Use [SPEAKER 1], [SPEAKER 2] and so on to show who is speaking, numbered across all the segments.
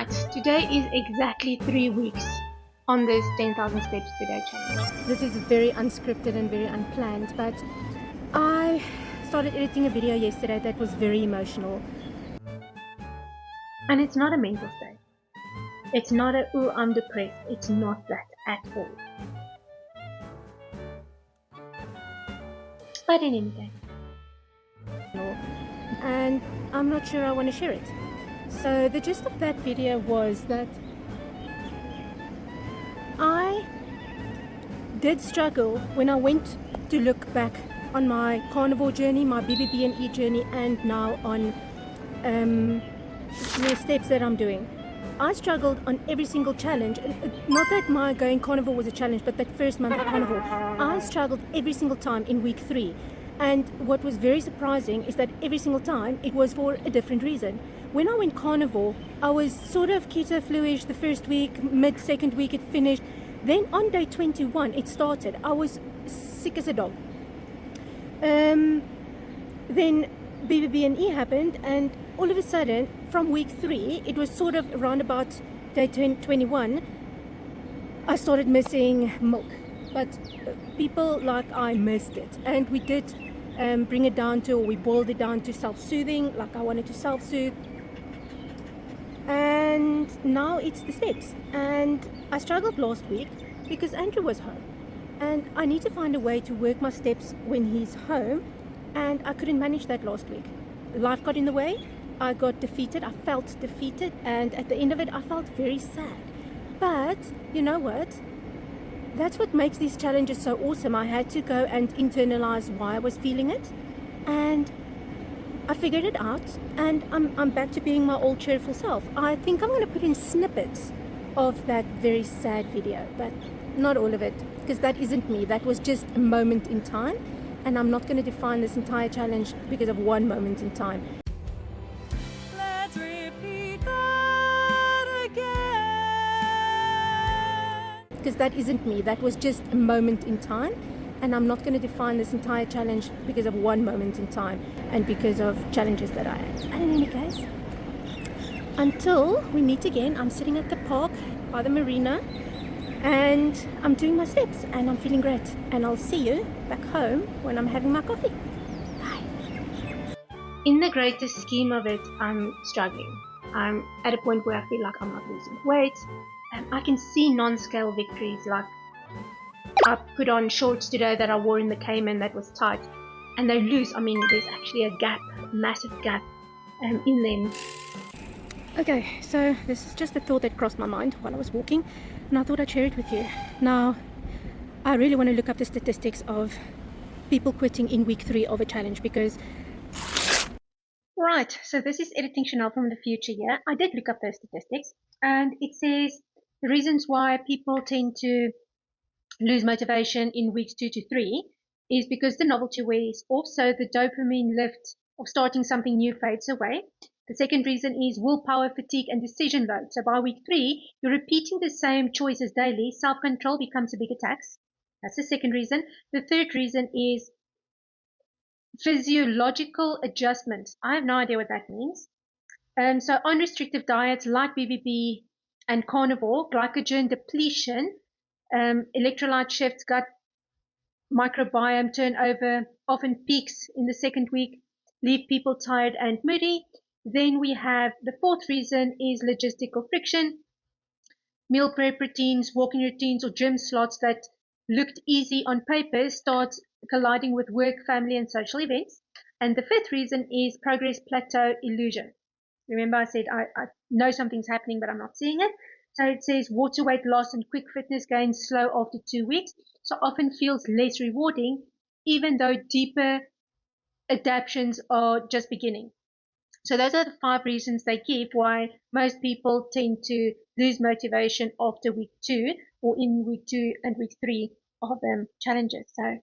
[SPEAKER 1] Right, today is exactly 3 weeks on this 10,000 steps per day challenge.
[SPEAKER 2] This is very unscripted and very unplanned, but I started editing a video yesterday that was very emotional.
[SPEAKER 1] And it's not a mental state. It's not a, ooh, I'm depressed. It's not that at all. But in any case.
[SPEAKER 2] And I'm not sure I want to share it. So the gist of that video was that I did struggle when I went to look back on my carnivore journey, my BBB&E journey, and now on the steps that I'm doing. I struggled on every single challenge. Not that my going carnivore was a challenge, but that first month of carnivore, I struggled every single time in week 3. And what was very surprising is that every single time it was for a different reason. When I went carnivore, I was sort of keto flu-ish the first week, mid-second week it finished. Then on day 21 it started. I was sick as a dog. Then BBB&E happened, and all of a sudden from week 3, it was sort of around about day 21, I started missing milk. But people like I missed it, and we did bring it down to, or we boiled it down to self-soothing, like I wanted to self-soothe. And now it's the steps. And I struggled last week because Andrew was home, and I need to find a way to work my steps when he's home, and I couldn't manage that last week. Life got in the way. I got defeated. I felt defeated, and at the end of it I felt very sad. But you know what? That's what makes these challenges so awesome. I had to go and internalize why I was feeling it, and I figured it out, and I'm back to being my old cheerful self. I think I'm going to put in snippets of that very sad video, but not all of it, because that isn't me. That was just a moment in time, and I'm not going to define this entire challenge because of one moment in time.
[SPEAKER 3] Let's repeat that again.
[SPEAKER 2] Because that isn't me. That was just a moment in time, and I'm not going to define this entire challenge because of one moment in time and because of challenges that I had. And in any case, until we meet again, I'm sitting at the park by the marina, and I'm doing my steps, and I'm feeling great. And I'll see you back home when I'm having my coffee. Bye.
[SPEAKER 1] In the greater scheme of it, I'm struggling. I'm at a point where I feel like I'm not losing weight. I can see non-scale victories, like I put on shorts today that I wore in the Cayman that was tight, and they're loose. I mean, there's actually a gap, a massive gap in them.
[SPEAKER 2] Okay, so this is just a thought that crossed my mind while I was walking, and I thought I'd share it with you. Now, I really want to look up the statistics of people quitting in week 3 of a challenge, because...
[SPEAKER 1] Right, so this is Editing Chanel from the future here. I did look up those statistics, and it says the reasons why people tend to lose motivation in weeks 2 to 3 is because the novelty wears off, so the dopamine lift of starting something new fades away. The second reason is willpower fatigue and decision load. So by week 3, you're repeating the same choices daily. Self-control becomes a bigger tax. That's the second reason. The third reason is physiological adjustments. I have no idea what that means. So on restrictive diets like BBB and carnivore, glycogen depletion, electrolyte shifts, gut microbiome turnover often peaks in the second week, leave people tired and moody. Then we have the fourth reason is logistical friction. Meal prep routines, walking routines, or gym slots that looked easy on paper starts colliding with work, family, and social events. And the fifth reason is progress plateau illusion. Remember I said I know something's happening, but I'm not seeing it. So it says water weight loss and quick fitness gains slow after 2 weeks, so often feels less rewarding, even though deeper adaptations are just beginning. So those are the 5 reasons they give why most people tend to lose motivation after week 2 or in week 2 and week 3 of challenges. So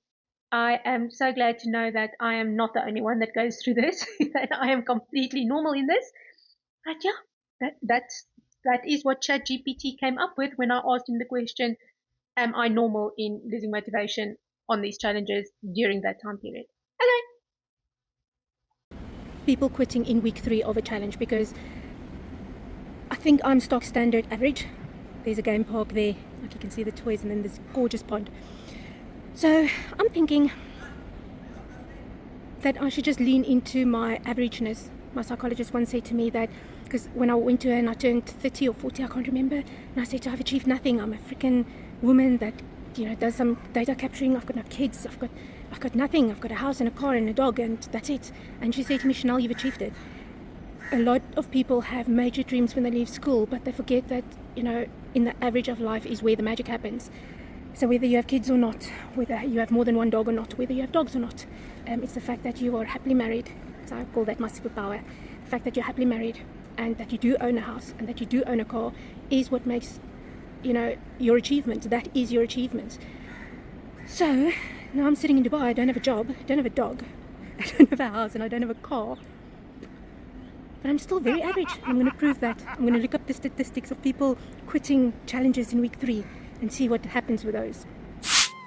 [SPEAKER 1] I am so glad to know that I am not the only one that goes through this, that I am completely normal in this. But yeah, that is what ChatGPT came up with when I asked him the question, am I normal in losing motivation on these challenges during that time period? Hello.
[SPEAKER 2] People quitting in week 3 of a challenge, because I think I'm stock standard average. There's a game park there, like you can see the toys, and then this gorgeous pond. So I'm thinking that I should just lean into my averageness. My psychologist once said to me that, because when I went to her and I turned 30 or 40, I can't remember, and I said to her, I've achieved nothing. I'm a freaking woman that, does some data capturing. I've got no kids. I've got nothing. I've got a house and a car and a dog, and that's it. And she said to me, Chanel, you've achieved it. A lot of people have major dreams when they leave school, but they forget that, in the average of life is where the magic happens. So whether you have kids or not, whether you have more than one dog or not, whether you have dogs or not, it's the fact that you are happily married. So I call that my superpower. The fact that you're happily married and that you do own a house and that you do own a car is what makes, your achievement. That is your achievement. So now I'm sitting in Dubai. I don't have a job. I don't have a dog. I don't have a house, and I don't have a car. But I'm still very average. I'm going to prove that. I'm going to look up the statistics of people quitting challenges in week 3 and see what happens with those.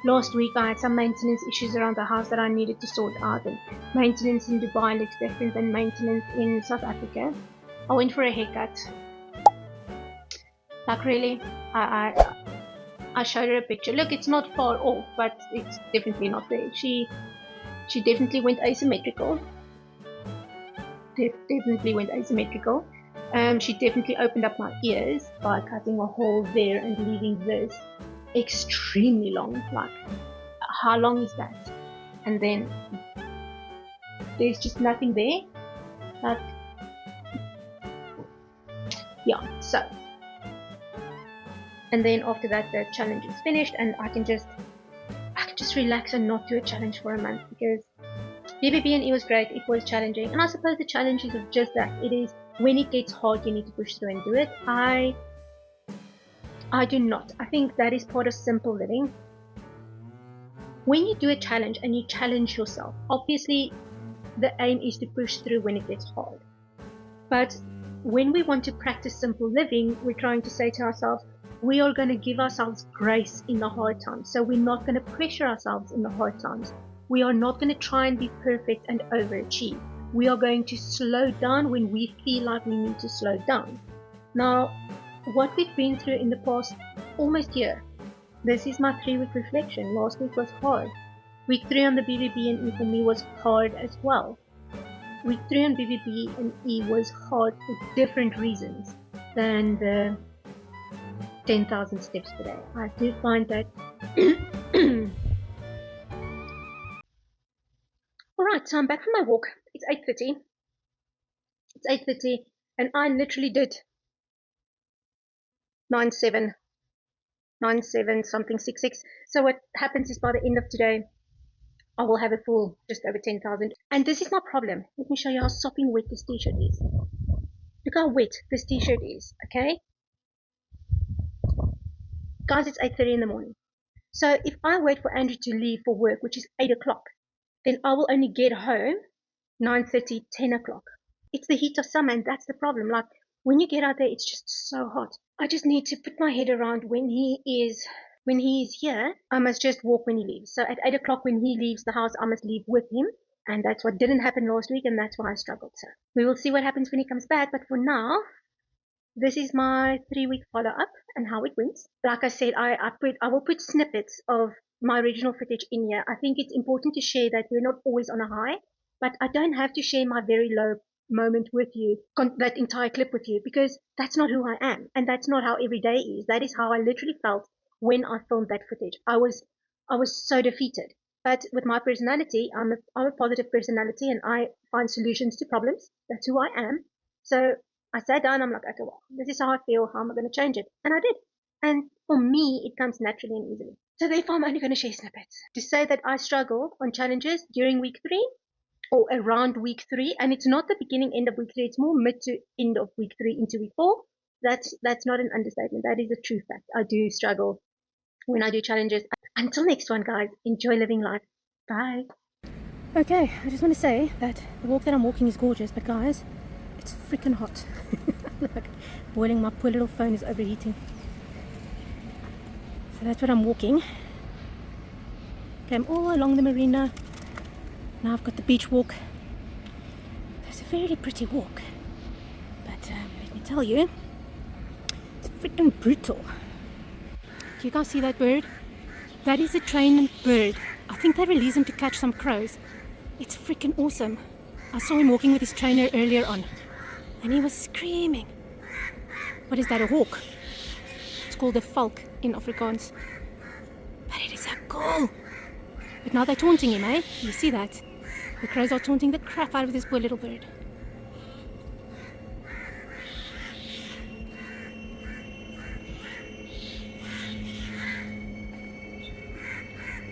[SPEAKER 1] Last week I had some maintenance issues around the house that I needed to sort out, and maintenance in Dubai looks different than maintenance in South Africa. I went for a haircut. Like really, I showed her a picture. Look, it's not far off, but it's definitely not there. She definitely went asymmetrical. Definitely went asymmetrical. She definitely opened up my ears by cutting a hole there and leaving this extremely long. Like, how long is that? And then there's just nothing there. Like, yeah. So, and then after that, the challenge is finished, and I can just relax and not do a challenge for a month, because BBB&E was great. It was challenging, and I suppose the challenge is just that. It is when it gets hard, you need to push through and do it. I do not. I think that is part of simple living. When you do a challenge and you challenge yourself, obviously the aim is to push through when it gets hard. But when we want to practice simple living, we're trying to say to ourselves, we are going to give ourselves grace in the hard times. So we're not going to pressure ourselves in the hard times. We are not going to try and be perfect and overachieve. We are going to slow down when we feel like we need to slow down. Now, what we've been through in the past almost year, this is my 3-week reflection. Last week was hard. Week 3 on the BBB&E for me was hard as well. Week 3 on BBB&E was hard for different reasons than the 10,000 steps today. I do find that Alright, so I'm back from my walk. It's 8:30. It's 8:30, and I literally did 97 something 66. So what happens is by the end of today, I will have a full just over 10,000. And this is my problem. Let me show you how sopping wet this t-shirt is. Look how wet this t-shirt is, okay? Guys, it's 8:30 in the morning. So if I wait for Andrew to leave for work, which is 8 o'clock, then I will only get home 9:30, 10 o'clock. It's the heat of summer, and that's the problem. Like, when you get out there, it's just so hot. I just need to put my head around when he is here. I must just walk when he leaves. So at 8 o'clock when he leaves the house, I must leave with him. And that's what didn't happen last week, and that's why I struggled. So we will see what happens when he comes back. But for now, this is my 3-week follow-up and how it went. Like I said, I will put snippets of my original footage in here. I think it's important to share that we're not always on a high, but I don't have to share my very low moment with you, that entire clip with you, because that's not who I am, and that's not how every day is. That is how I literally felt when I filmed that footage. I was so defeated. But with my personality, I'm a positive personality, and I find solutions to problems. That's who I am. So I sat down, I'm like, okay, well, this is how I feel, how am I going to change it? And I did. And for me, it comes naturally and easily. So therefore, I'm only going to share snippets. To say that I struggle on challenges during week 3, or around week 3, and it's not the beginning, end of week 3, it's more mid to end of week 3 into week 4, that's not an understatement. That is a true fact. I do struggle when I do challenges. Until next one, guys, enjoy living life. Bye.
[SPEAKER 2] Okay, I just want to say that the walk that I'm walking is gorgeous, but guys, it's freaking hot. Like, boiling. My poor little phone is overheating. So that's what I'm walking. Came all along the marina. Now I've got the beach walk. It's a very pretty walk. But let me tell you, freaking brutal. Do you guys see that bird? That is a trained bird. I think they release him to catch some crows. It's freaking awesome. I saw him walking with his trainer earlier on, and he was screaming. What is that, a hawk? It's called a valk in Afrikaans. But it is so cool. But now they're taunting him, eh? You see that? The crows are taunting the crap out of this poor little bird.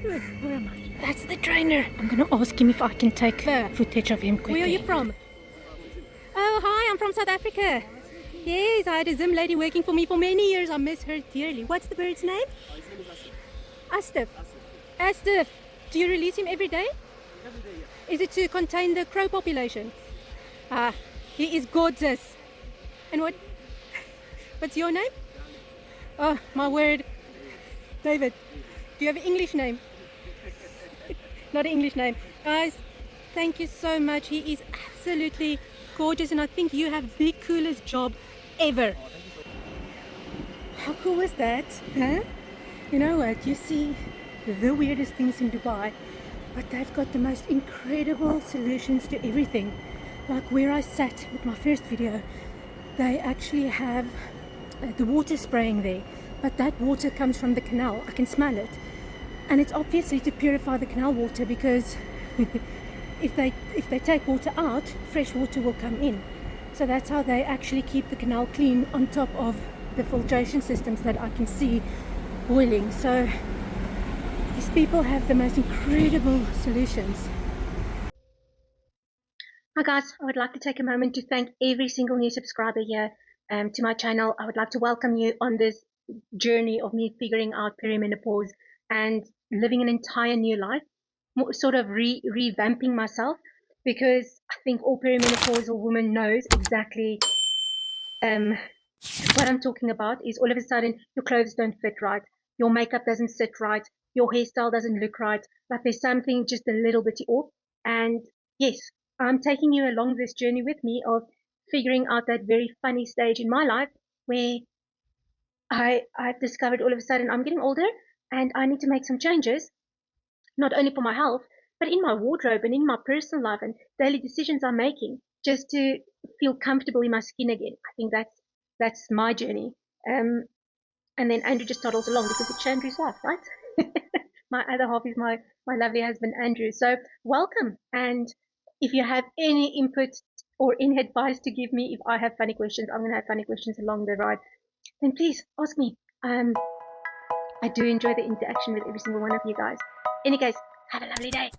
[SPEAKER 2] Where am I? That's the trainer. I'm gonna ask him if I can take footage of him quickly.
[SPEAKER 3] Where are you from?
[SPEAKER 2] Oh, hi, I'm from South Africa. Yes, I had a Zim lady working for me for many years. I miss her dearly. What's the bird's name?
[SPEAKER 4] His name is
[SPEAKER 2] Astif. Astif. Do you release him every day?
[SPEAKER 4] Every day, yeah.
[SPEAKER 2] Is it to contain the crow population? Ah, he is gorgeous. And what's your name? Oh, my word. David, do you have an English name? Not an English name. Guys, thank you so much. He is absolutely gorgeous, and I think you have the coolest job ever. How cool was that? Huh? You know what? You see the weirdest things in Dubai, but they've got the most incredible solutions to everything. Like where I sat with my first video, they actually have the water spraying there, but that water comes from the canal. I can smell it, and it's obviously to purify the canal water, because if they take water out, fresh water will come in. So that's how they actually keep the canal clean, on top of the filtration systems that I can see boiling. So these people have the most incredible solutions.
[SPEAKER 1] Hi guys, I would like to take a moment to thank every single new subscriber here to my channel. I would like to welcome you on this journey of me figuring out perimenopause and living an entire new life, sort of revamping myself, because I think all perimenopausal woman knows exactly what I'm talking about. Is all of a sudden your clothes don't fit right, your makeup doesn't sit right, your hairstyle doesn't look right, like there's something just a little bit off. And yes, I'm taking you along this journey with me of figuring out that very funny stage in my life where I've discovered all of a sudden I'm getting older and I need to make some changes, not only for my health, but in my wardrobe and in my personal life and daily decisions I'm making, just to feel comfortable in my skin again. I think that's my journey. And then Andrew just toddles along because it's Andrew's life, right? My other half is my lovely husband, Andrew. So welcome. And if you have any input or any advice to give me, if I have funny questions, I'm going to have funny questions along the ride, then please ask me. I do enjoy the interaction with every single one of you guys. Any case, have a lovely day.